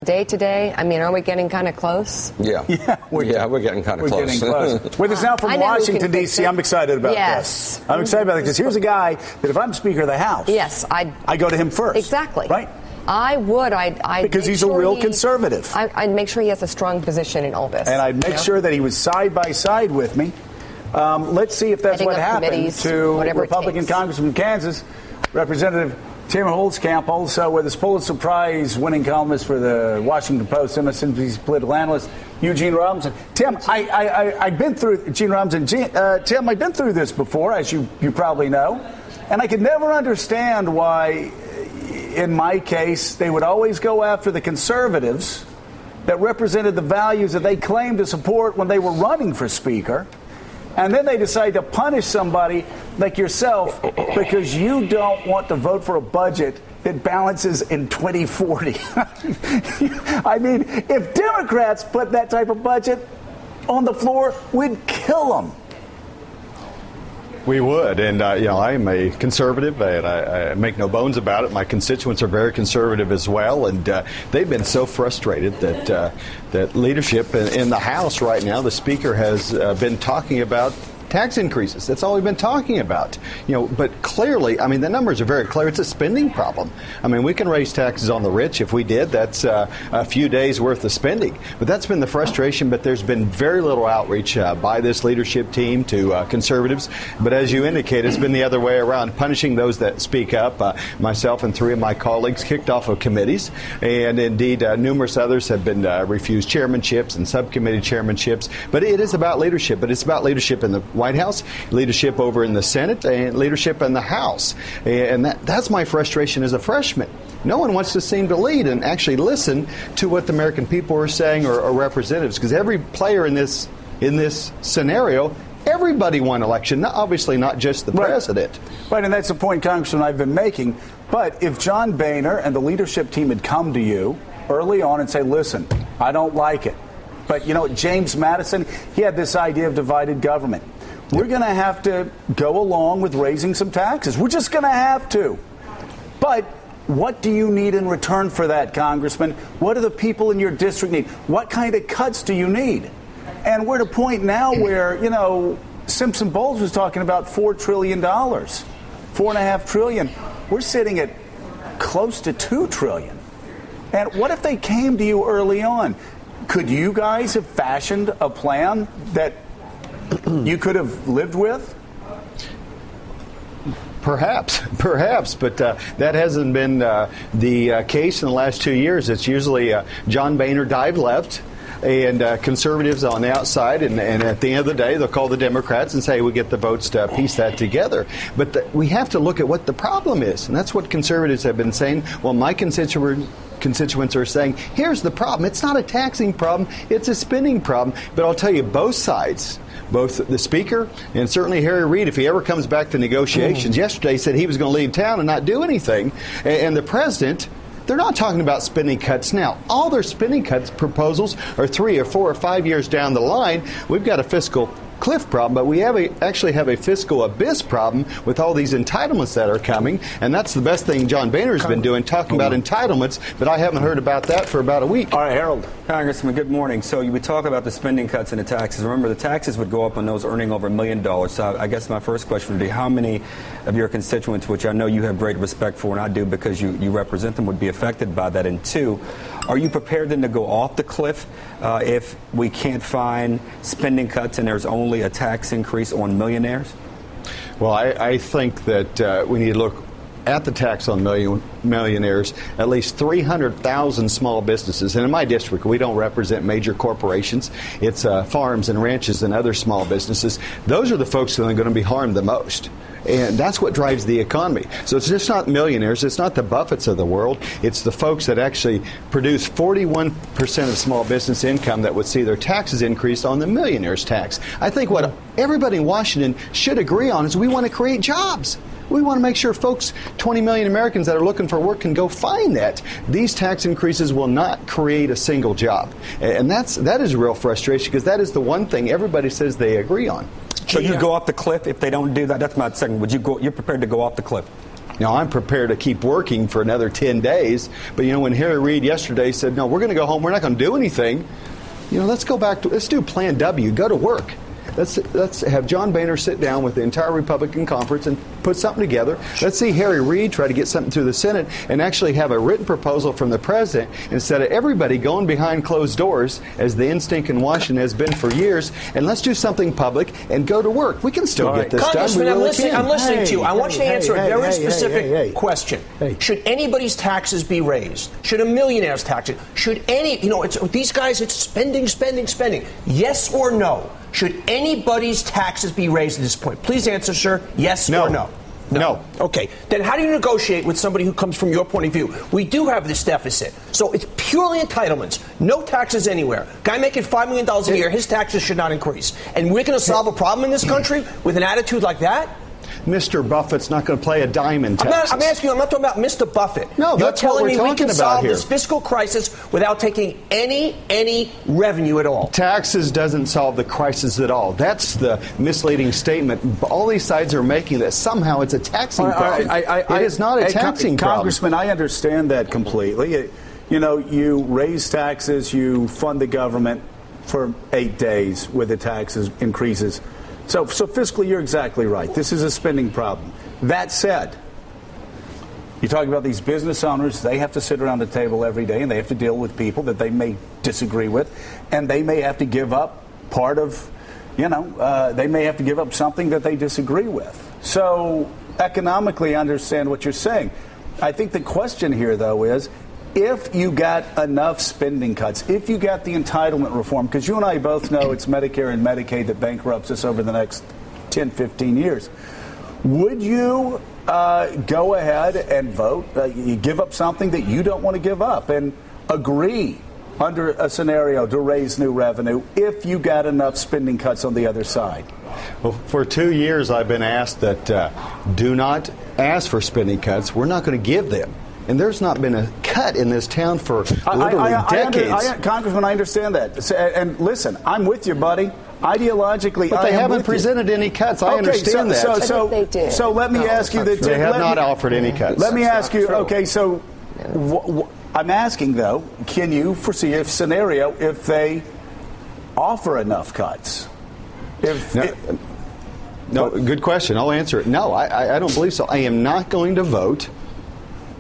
Day to day, I mean, are we getting kind of close? Yeah, we're getting kind of close. With us now from Washington, D.C., I'm excited about this. I'm excited about it because here's a guy that if I'm Speaker of the House, I go to him first. Exactly. Right? I would. Because he's a real conservative. I'd make sure he has a strong position in all this. And I'd make sure that he was side by side with me. Let's see if that's what happened to Republican Congressman from Kansas, Representative Tim Huelskamp, also with his Pulitzer Prize winning columnist for the Washington Post, MSNBC's political analyst, Eugene Robinson. Tim, I've been through Tim, I've been through this before, as you probably know, and I could never understand why, in my case, they would always go after the conservatives that represented the values that they claimed to support when they were running for Speaker. And then they decide to punish somebody like yourself because you don't want to vote for a budget that balances in 2040. I mean, if Democrats put that type of budget on the floor, we'd kill them. We would, and I'm a conservative, and I make no bones about it. My constituents are very conservative as well, and they've been so frustrated that leadership in the House right now, the Speaker has been talking about tax increases. That's all we've been talking about. But clearly, I mean, the numbers are very clear. It's a spending problem. I mean, we can raise taxes on the rich. If we did, that's a few days worth of spending. But that's been the frustration. But there's been very little outreach by this leadership team to conservatives. But as you indicate, it's been the other way around, punishing those that speak up. Myself and 3 of my colleagues kicked off of committees. And indeed, numerous others have been refused chairmanships and subcommittee chairmanships. But it is about leadership. But it's about leadership in the White House, leadership over in the Senate, and leadership in the House. And that's my frustration as a freshman. No one wants to seem to lead and actually listen to what the American people are saying or representatives, because every player in this scenario, everybody won election, obviously not just the president. Right, and that's the point, Congressman, I've been making. But if John Boehner and the leadership team had come to you early on and say, listen, I don't like it. But, James Madison, he had this idea of divided government. We're going to have to go along with raising some taxes. We're just going to have to. But what do you need in return for that, Congressman? What do the people in your district need? What kind of cuts do you need? And we're at a point now where, Simpson Bowles was talking about $4 trillion, $4.5 trillion. We're sitting at close to $2 trillion. And what if they came to you early on? Could you guys have fashioned a plan that you could have lived with? Perhaps, but that hasn't been the case in the last 2 years. It's usually John Boehner dive left and conservatives on the outside, and at the end of the day, they'll call the Democrats and say, we get the votes to piece that together. But we have to look at what the problem is, and that's what conservatives have been saying. Well, my constituents are saying, here's the problem. It's not a taxing problem. It's a spending problem. But I'll tell you, both sides, both the Speaker and certainly Harry Reid, if he ever comes back to negotiations, yesterday said he was going to leave town and not do anything. And the president, they're not talking about spending cuts now. All their spending cuts proposals are 3 or 4 or 5 years down the line. We've got a fiscal cliff problem, but we actually have a fiscal abyss problem with all these entitlements that are coming, and that's the best thing John Boehner's been doing, talking about entitlements, but I haven't heard about that for about a week. All right, Harold. Congressman, good morning. So you would talk about the spending cuts and the taxes. Remember, the taxes would go up on those earning over $1 million. So I guess my first question would be, how many of your constituents, which I know you have great respect for, and I do because you represent them, would be affected by that? And 2, are you prepared then to go off the cliff if we can't find spending cuts and there's only a tax increase on millionaires? Well, I think that we need to look at the tax on millionaires. At least 300,000 small businesses, and in my district we don't represent major corporations. It's farms and ranches and other small businesses. Those are the folks that are going to be harmed the most. And that's what drives the economy. So it's just not millionaires. It's not the Buffetts of the world. It's the folks that actually produce 41% of small business income that would see their taxes increased on the millionaire's tax. I think what everybody in Washington should agree on is we want to create jobs. We want to make sure folks, 20 million Americans that are looking for work, can go find that. These tax increases will not create a single job. And that is real frustration, because that is the one thing everybody says they agree on. So you go off the cliff if they don't do that? That's my second. You're prepared to go off the cliff? Now, I'm prepared to keep working for another 10 days, but, when Harry Reid yesterday said, no, we're going to go home, we're not going to do anything, let's go back to, let's do Plan W, go to work. Let's have John Boehner sit down with the entire Republican conference and put something together. Let's see Harry Reid try to get something through the Senate and actually have a written proposal from the president instead of everybody going behind closed doors, as the instinct in Washington has been for years. And let's do something public and go to work. We can still get this done. Congressman, I'm listening to you. I want you to answer a very specific question. Should anybody's taxes be raised? Should a millionaire's taxes? Should any, these guys, it's spending. Yes or no? Should anybody's taxes be raised at this point? Please answer, sir. Yes or no? No. Okay. Then how do you negotiate with somebody who comes from your point of view? We do have this deficit. So it's purely entitlements. No taxes anywhere. Guy making $5 million a year, his taxes should not increase. And we're going to solve a problem in this country with an attitude like that? Mr. Buffett's not going to play a dime in taxes. I'm asking you, I'm not talking about Mr. Buffett. No, that's what we're talking about here. You're telling me we can solve this fiscal crisis without taking any revenue at all. Taxes doesn't solve the crisis at all. That's the misleading statement all these sides are making, that somehow it's a taxing problem. It is not a taxing problem. Congressman, I understand that completely. You raise taxes, you fund the government for 8 days with the taxes increases. So fiscally, you're exactly right. This is a spending problem. That said, you talk about these business owners, they have to sit around the table every day and they have to deal with people that they may disagree with, and they may have to give up part of, they may have to give up something that they disagree with. So economically, I understand what you're saying. I think the question here, though, is if you got enough spending cuts, if you got the entitlement reform, because you and I both know it's Medicare and Medicaid that bankrupts us over the next 10, 15 years, would you go ahead and vote, you give up something that you don't want to give up, and agree under a scenario to raise new revenue if you got enough spending cuts on the other side? Well, for 2 years I've been asked that do not ask for spending cuts. We're not going to give them. And there's not been a cut in this town for literally decades. Congressman, I understand that. And listen, I'm with you, buddy. Ideologically, but they haven't presened any cuts. I understand that. So they did. So let me ask you that. They have not offered any cuts. Let me ask you. Okay, so I'm asking though, can you foresee a scenario if they offer enough cuts? No, good question. I'll answer it. No, I don't believe so. I am not going to vote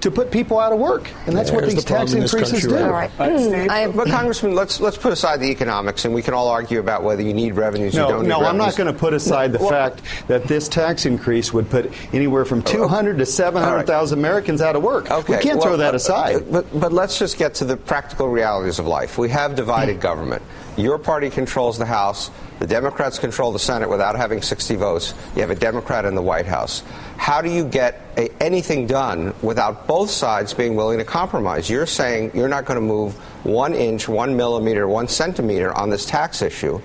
to put people out of work, and that's what these tax increases do. All right. But Congressman, let's put aside the economics, and we can all argue about whether you need revenues or you don't need revenues. No, I'm not going to put aside the fact that this tax increase would put anywhere from 200 to 700,000 Americans out of work. Okay. We can't throw that aside. But let's just get to the practical realities of life. We have divided government. Your party controls the House. The Democrats control the Senate without having 60 votes. You have a Democrat in the White House. How do you get anything done without both sides being willing to compromise? You're saying you're not going to move 1 inch, 1 millimeter, 1 centimeter on this tax issue.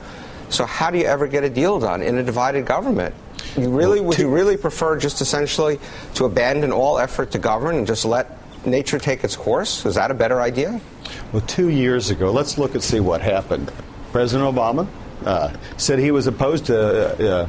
So how do you ever get a deal done in a divided government? Would you really prefer just essentially to abandon all effort to govern and just let nature take its course? Is that a better idea? Well, 2 years ago, let's look and see what happened. President Obama said he was opposed to,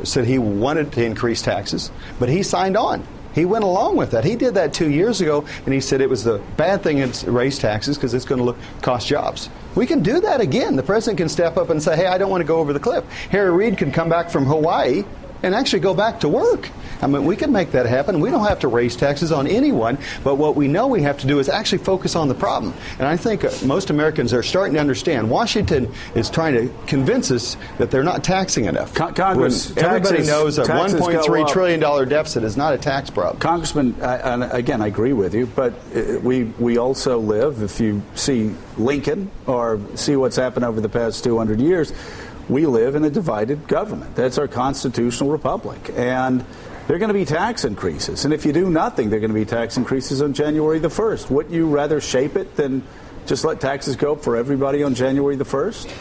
said he wanted to increase taxes, but he signed on. He went along with that. He did that 2 years ago, and he said it was the bad thing to raise taxes because it's going to cost jobs. We can do that again. The president can step up and say, hey, I don't want to go over the cliff. Harry Reid can come back from Hawaii and actually go back to work. I mean, we can make that happen. We don't have to raise taxes on anyone, but what we know we have to do is actually focus on the problem. And I think most Americans are starting to understand. Washington is trying to convince us that they're not taxing enough. Congress, everybody knows a $1.3 trillion deficit is not a tax problem. Congressman, and again, I agree with you, but we also live, if you see Lincoln or see what's happened over the past 200 years, we live in a divided government. That's our constitutional republic. And there are going to be tax increases. And if you do nothing, there are going to be tax increases on January the 1st. Wouldn't you rather shape it than just let taxes go up for everybody on January the 1st?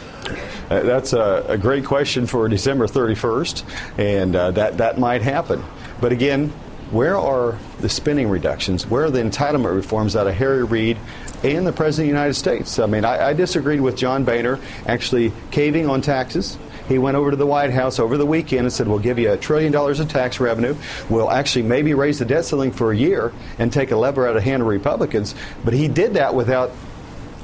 That's a great question for December 31st, and that might happen. But again, where are the spending reductions? Where are the entitlement reforms out of Harry Reid and the President of the United States? I mean, I disagreed with John Boehner actually caving on taxes. He went over to the White House over the weekend and said, we'll give you $1 trillion of tax revenue. We'll actually maybe raise the debt ceiling for a year and take a lever out of the hand of Republicans. But he did that without,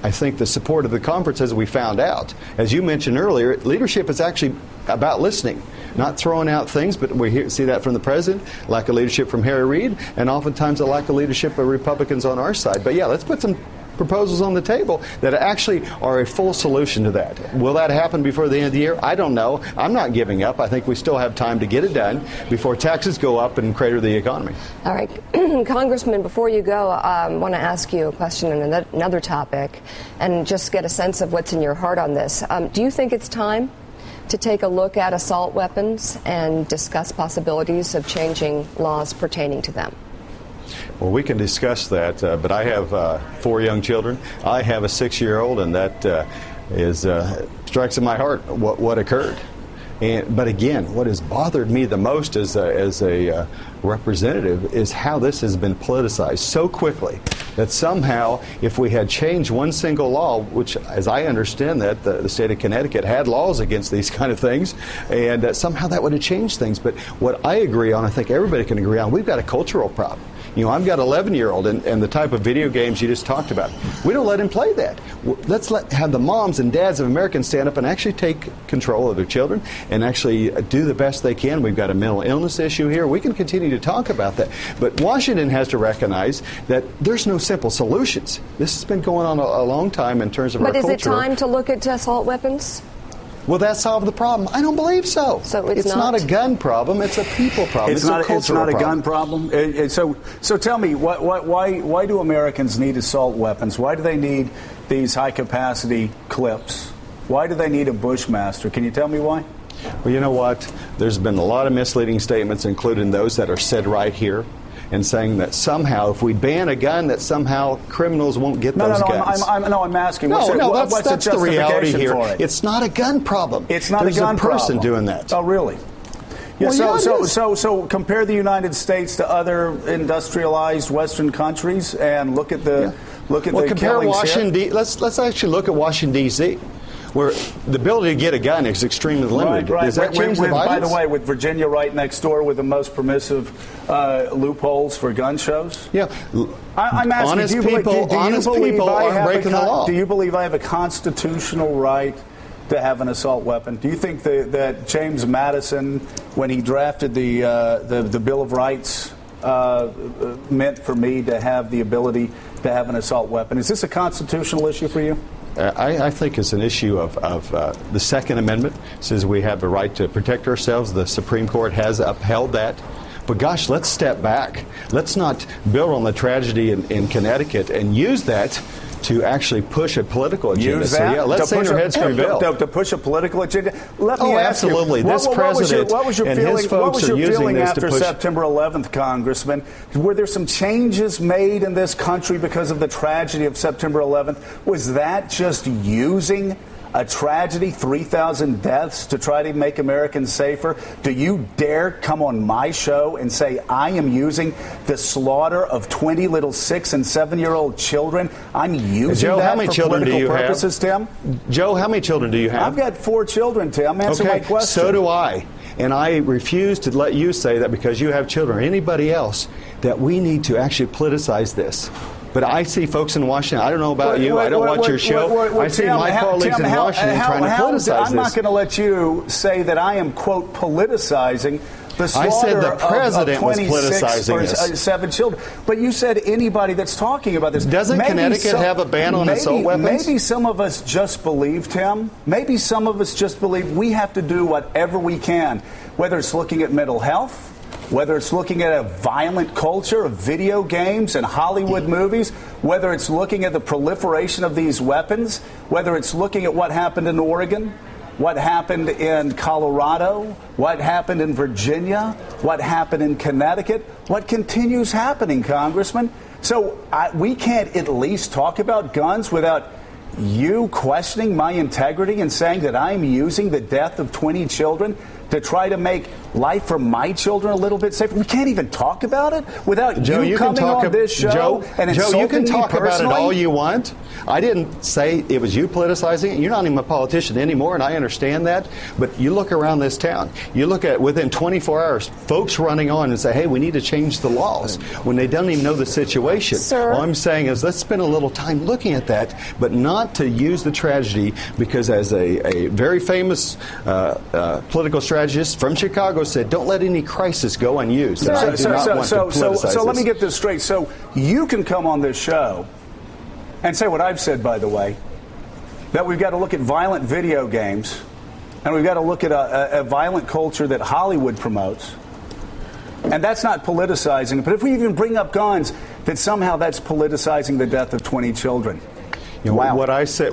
I think, the support of the conference, as we found out. As you mentioned earlier, leadership is actually about listening, not throwing out things, but we see that from the president, lack of leadership from Harry Reid, and oftentimes a lack of leadership of Republicans on our side. But yeah, let's put some proposals on the table that actually are a full solution to that. Will that happen before the end of the year? I don't know. I'm not giving up. I think we still have time to get it done before taxes go up and crater the economy. All right. Congressman, before you go, I want to ask you a question on another topic and just get a sense of what's in your heart on this. Do you think it's time to take a look at assault weapons and discuss possibilities of changing laws pertaining to them? Well, we can discuss that, but I have 4 young children. I have a 6-year-old, and that strikes in my heart what occurred. But again, what has bothered me the most as a representative is how this has been politicized so quickly that somehow, if we had changed one single law, which, as I understand that, the state of Connecticut had laws against these kind of things, and somehow that would have changed things. But what I agree on, I think everybody can agree on, we've got a cultural problem. You know, I've got an 11-year-old, and the type of video games you just talked about, we don't let him play that. Let's have the moms and dads of Americans stand up and actually take control of their children and actually do the best they can. We've got a mental illness issue here. We can continue to talk about that. But Washington has to recognize that there's no simple solutions. This has been going on a long time in terms of our culture. But is it time to look at assault weapons? Will that solve the problem? I don't believe so. So it's not a gun problem. It's a people problem. It's a cultural problem. It's not a gun problem. So tell me, why do Americans need assault weapons? Why do they need these high-capacity clips? Why do they need a Bushmaster? Can you tell me why? Well, you know what? There's been a lot of misleading statements, including those that are said right here, and saying that somehow, if we ban a gun, that somehow criminals won't get those guns. I'm asking. What's the reality here. For it? It's not a gun problem. It's not a gun problem. There's a person doing that. Oh, really? Yeah, well, so compare the United States to other industrialized Western countries and look at the compare Washington. Let's actually look at Washington D.C., where the ability to get a gun is extremely limited. Right. Does that change the violence? By the way, with Virginia right next door with the most permissive loopholes for gun shows? Yeah. I'm asking, honest people aren't breaking the law. Do you believe I have a constitutional right to have an assault weapon? Do you think that James Madison, when he drafted the Bill of Rights, meant for me to have the ability to have an assault weapon? Is this a constitutional issue for you? I think it's an issue of the Second Amendment. It says we have the right to protect ourselves. The Supreme Court has upheld that. But gosh, let's step back. Let's not build on the tragedy in Connecticut and use that to actually push a political agenda. Use that? So, let's say your heads prevail. To push a political agenda? Let me ask absolutely. You, this president and his folks are using this to push. After September 11th, Congressman? Were there some changes made in this country because of the tragedy of September 11th? Was that just using a tragedy, 3,000 deaths, to try to make Americans safer? Do you dare come on my show and say I am using the slaughter of 20 little 6- and 7-year-old children? I'm using Joe, that how many for children political do you purposes, have? Tim? Joe, how many children do you have? I've got 4 children, Tim. Answer my question. So do I. And I refuse to let you say that because you have children or anybody else that we need to actually politicize this. But I see folks in Washington, I don't know about you, I don't watch your show, I see my colleagues in Washington trying to politicize this. I'm not going to let you say that I am, quote, politicizing the slaughter I said the president was politicizing this. 7 children. But you said anybody that's talking about this. Doesn't Connecticut have a ban on assault weapons? Maybe some of us just believe, Tim, maybe some of us just believe we have to do whatever we can, whether it's looking at mental health, whether it's looking at a violent culture of video games and Hollywood movies, whether it's looking at the proliferation of these weapons, whether it's looking at what happened in Oregon, what happened in Colorado, what happened in Virginia, what happened in Connecticut, what continues happening, Congressman. So we can't at least talk about guns without you questioning my integrity and saying that I'm using the death of 20 children to try to make life for my children a little bit safer? We can't even talk about it without you coming on this show and insulting you can talk me about it personally? all you want. I didn't say it was you politicizing it. You're not even a politician anymore, and I understand that. But you look around this town. You look at within 24 hours, folks running on and say, hey, we need to change the laws when they don't even know the situation. Sir. All I'm saying is let's spend a little time looking at that, but not to use the tragedy, because as a very famous political strategist from Chicago said, don't let any crisis go unused. So let me get this straight. So you can come on this show and say what I've said, by the way, that we've got to look at violent video games and we've got to look at a violent culture that Hollywood promotes. And that's not politicizing it. But if we even bring up guns, that somehow that's politicizing the death of 20 children. Wow. What I said,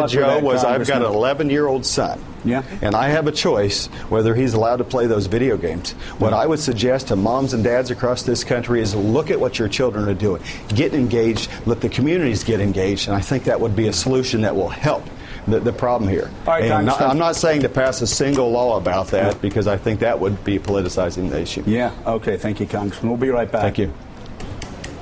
Joe, was I've got an 11-year-old son. Yeah. And I have a choice whether he's allowed to play those video games. What I would suggest to moms and dads across this country is look at what your children are doing. Get engaged. Let the communities get engaged. And I think that would be a solution that will help the problem here. All right, and I'm not saying to pass a single law about that, because I think that would be politicizing the issue. Yeah. Okay. Thank you, Congressman. We'll be right back. Thank you.